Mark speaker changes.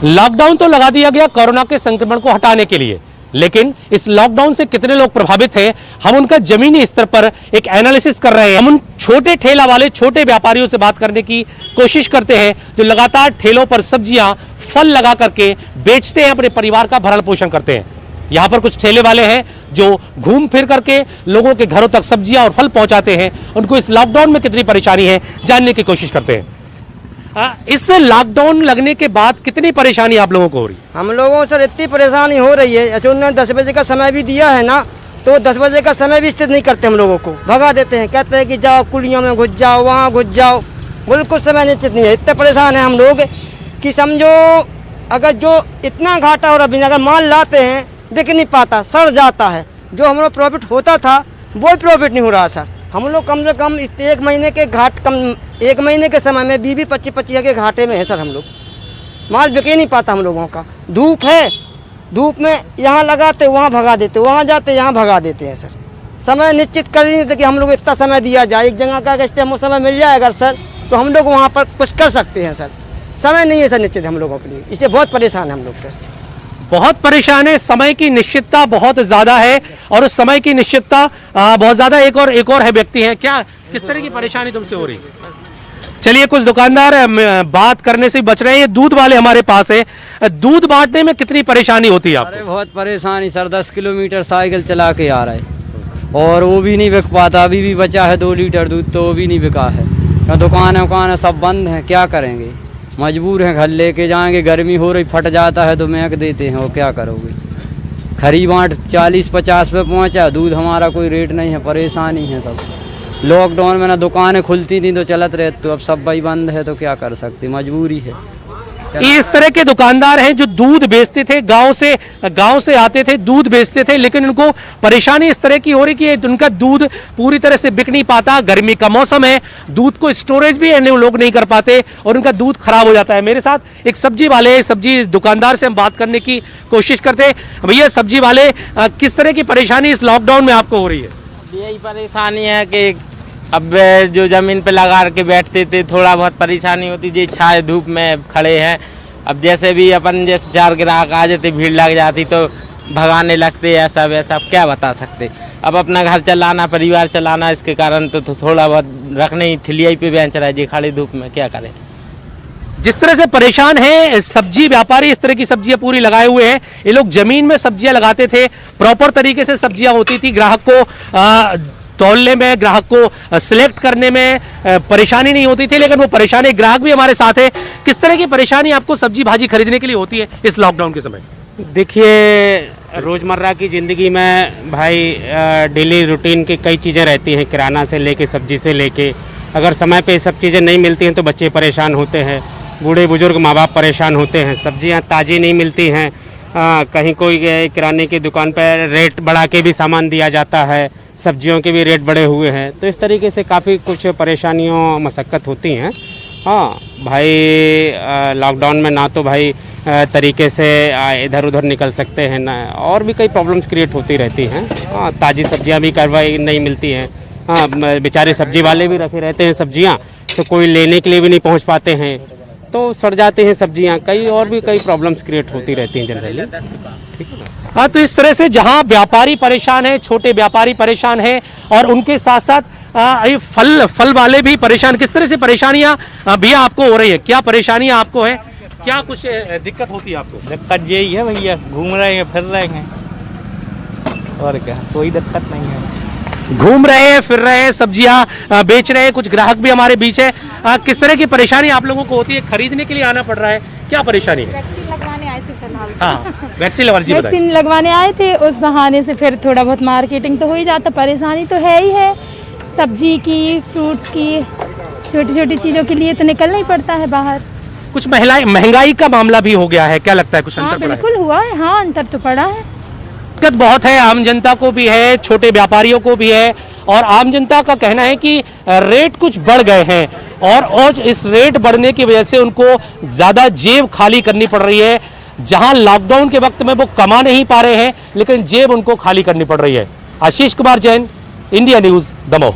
Speaker 1: Lockdown तो लगा दिया गया कोरोना के संक्रमण को हटाने के लिए, लेकिन इस लॉकडाउन से कितने लोग प्रभावित हैं, हम उनका जमीनी स्तर पर एक एनालिसिस कर रहे हैं। हम उन छोटे ठेला वाले छोटे व्यापारियों से बात करने की कोशिश करते हैं जो लगातार ठेलों पर सब्जियां फल लगा करके बेचते हैं, अपने परिवार का भरण पोषण करते हैं। यहाँ पर कुछ ठेले वाले हैं जो घूम फिर करके लोगों के घरों तक सब्जियां और फल पहुंचाते हैं। उनको इस लॉकडाउन में कितनी परेशानी है जानने की कोशिश करते हैं। इस लॉकडाउन लगने के बाद कितनी परेशानी आप लोगों को हो रही है?
Speaker 2: हम लोगों से इतनी परेशानी हो रही है, ऐसे उन्होंने 10 बजे का समय भी दिया है ना, तो 10 बजे का समय भी स्थित नहीं करते, हम लोगों को भगा देते हैं, कहते हैं कि जाओ कुलियों में घुस जाओ, वहाँ घुस जाओ। बिल्कुल समय निश्चित नहीं है। इतने परेशान हैं हम लोग कि समझो अगर जो इतना घाटा हो रहा है, अगर माल लाते हैं बिक नहीं पाता, सड़ जाता है। जो हमारा प्रॉफिट होता था वो प्रॉफिट नहीं हो रहा सर। हम लोग कम से कम एक महीने के एक महीने के समय में 20-25 के घाटे में है सर। हम लोग माल बिक ही नहीं पाता हम लोगों का। धूप है, धूप में यहाँ लगाते वहाँ भगा देते, वहाँ जाते यहाँ भगा देते हैं सर। समय निश्चित कर ही नहीं थे कि हम लोग इतना समय दिया जाए, एक जगह का अगर हमें समय मिल जाए अगर सर, तो हम लोग वहाँ पर कुछ कर सकते हैं सर। समय नहीं है सर निश्चित हम लोगों के लिए, इससे बहुत परेशान है हम लोग सर।
Speaker 1: बहुत परेशान है, समय की निश्चितता बहुत ज्यादा है और उस समय की निश्चितता बहुत ज्यादा। एक और है व्यक्ति है, क्या किस तरह की परेशानी तुमसे हो रही है? चलिए, कुछ दुकानदार बात करने से बच रहे हैं। ये दूध वाले हमारे पास है। दूध बांटने में कितनी परेशानी होती है आपको?
Speaker 3: अरे बहुत परेशानी सर, 10 किलोमीटर साइकिल चला के आ रहा है और वो भी नहीं बिक पाता। अभी भी बचा है 2 लीटर दूध, तो वो भी नहीं बिका है। दुकान सब बंद है, क्या करेंगे? मजबूर हैं, घर लेके जाएंगे। गर्मी हो रही, फट जाता है तो महक देते हैं, वो क्या करोगे? खरी बाँट 40-50 पे पहुँचा, दूध हमारा कोई रेट नहीं है। परेशानी है सब। लॉकडाउन में ना दुकानें खुलती थी तो चलत रहे, तो अब सब भाई बंद है तो क्या कर सकते, मजबूरी है।
Speaker 1: इस तरह के दुकानदार हैं जो दूध बेचते थे, गांव से आते थे, दूध बेचते थे, लेकिन उनको परेशानी इस तरह की हो रही कि उनका दूध पूरी तरह से बिक नहीं पाता। गर्मी का मौसम है, दूध को स्टोरेज भी लोग नहीं कर पाते और उनका दूध खराब हो जाता है। मेरे साथ एक सब्जी दुकानदार से हम बात करने की कोशिश करते हैं। भैया सब्जी वाले, किस तरह की परेशानी इस लॉकडाउन में आपको हो रही है?
Speaker 4: यही परेशानी है कि अब जो ज़मीन पे लगा के बैठते थे, थोड़ा बहुत परेशानी होती थी। छाए धूप में खड़े हैं, अब जैसे भी अपन जैसे 4 ग्राहक आ जाते, भीड़ लग जाती तो भगाने लगते, ऐसा वैसा। अब क्या बता सकते, अब अपना घर चलाना, परिवार चलाना, इसके कारण तो थोड़ा बहुत रखने ही ठिलिया पे बेच रहा है जी, खड़ी धूप में क्या करें।
Speaker 1: जिस तरह से परेशान है सब्जी व्यापारी, इस तरह की सब्जियां पूरी लगाए हुए हैं। ये लोग जमीन में सब्जियां लगाते थे, प्रॉपर तरीके से सब्जियां होती थी। ग्राहक को तौलने में, ग्राहक को सिलेक्ट करने में परेशानी नहीं होती थी, लेकिन वो परेशानी, ग्राहक भी हमारे साथ है। किस तरह की परेशानी आपको सब्जी भाजी खरीदने के लिए होती है इस लॉकडाउन के समय?
Speaker 5: देखिए, रोज़मर्रा की ज़िंदगी में भाई डेली रूटीन की कई चीज़ें रहती हैं, किराना से लेके सब्जी से लेके। अगर समय पे ये सब चीज़ें नहीं मिलती हैं तो बच्चे परेशान होते हैं, बूढ़े बुजुर्ग माँ बाप परेशान होते हैं। सब्जियाँ ताज़ी नहीं मिलती हैं, कहीं कोई किराने की दुकान पर रेट बढ़ा के भी सामान दिया जाता है, सब्जियों के भी रेट बढ़े हुए हैं। तो इस तरीके से काफ़ी कुछ परेशानियों मशक्क़त होती हैं। हाँ भाई, लॉकडाउन में ना तो भाई तरीके से इधर उधर निकल सकते हैं ना, और भी कई प्रॉब्लम्स क्रिएट होती रहती हैं। हाँ, ताज़ी सब्जियां भी कार्रवाई नहीं मिलती हैं। हाँ, बेचारे सब्जी वाले भी रखे रहते हैं सब्जियां, तो कोई लेने के लिए भी नहीं पहुंच पाते हैं, तो सड़ जाते हैं सब्जियां। कई प्रॉब्लम्स क्रिएट होती रहती हैं जनरली। ठीक है ना?
Speaker 1: हाँ, तो इस तरह से जहां व्यापारी परेशान है, छोटे व्यापारी परेशान है और उनके साथ साथ ये फल वाले भी परेशान। किस तरह से परेशानियां भैया आपको हो रही है? क्या परेशानियां आपको है? क्या कुछ दिक्कत होती है आपको?
Speaker 6: दिक्कत यही है भैया, घूम रहे हैं फिर रहे हैं, और क्या, कोई दिक्कत नहीं है।
Speaker 1: घूम रहे हैं, फिर रहे हैं, सब्जियां बेच रहे हैं, कुछ ग्राहक भी हमारे बीच है। किस तरह की परेशानी आप लोगों को होती है? खरीदने के लिए आना पड़ रहा है, क्या परेशानी है?
Speaker 7: वैक्सीन लगवाने आए थे फिलहाल।
Speaker 1: हाँ, वैक्सीन
Speaker 7: लगवाने आए थे, उस बहाने से फिर थोड़ा बहुत मार्केटिंग तो हो ही जाता। परेशानी तो है ही है, सब्जी की, फ्रूट्स की, छोटी छोटी चीज़ों के लिए तो निकलना ही पड़ता है बाहर।
Speaker 1: कुछ महंगाई का मामला भी हो गया है, क्या लगता है कुछ अंतर पड़ा है?
Speaker 7: बिल्कुल हुआ है, हाँ अंतर तो पड़ा है।
Speaker 1: दिक्कत बहुत है, आम जनता को भी है, छोटे व्यापारियों को भी है, और आम जनता का कहना है कि रेट कुछ बढ़ गए हैं और इस रेट बढ़ने की वजह से उनको ज़्यादा जेब खाली करनी पड़ रही है। जहां लॉकडाउन के वक्त में वो कमा नहीं पा रहे हैं, लेकिन जेब उनको खाली करनी पड़ रही है। Ashish Kumar Jain, India news, Damoh.